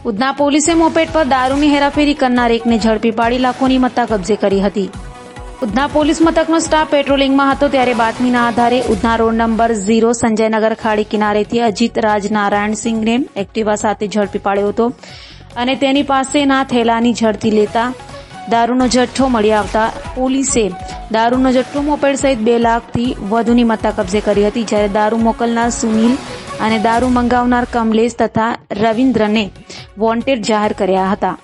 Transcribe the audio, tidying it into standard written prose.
ઉધના પોલીસે મોપેડ પર દારૂની હેરાફેરી કરનાર એકને ઝડપી પાડી લાખોની મત્તા કબજે કરી હતી. ઉધના પોલીસ મથકનો સ્ટાફ પેટ્રોલિંગમાં હતો ત્યારે બાતમીના આધારે ઉધના રોડ નંબર 0 સંજયનગર ખાડી કિનારેથી અજીત રાજ નારાયણસિંહને એક્ટિવા સાથે ઝડપી પાડ્યો હતો અને તેની પાસેના થેલાની ઝડપી લેતા દારૂનો જથ્થો મળી આવતા પોલીસે દારૂનો જથ્થો મોપેડ સહિત 2 લાખથી વધુની મત્તા કબજે કરી હતી. જ્યારે દારૂ મોકલનાર સુનિલ અને દારૂ મંગાવનાર કમલેશ તથા રવિન્દ્રને વોન્ટેડ જાહેર કર્યા હતા.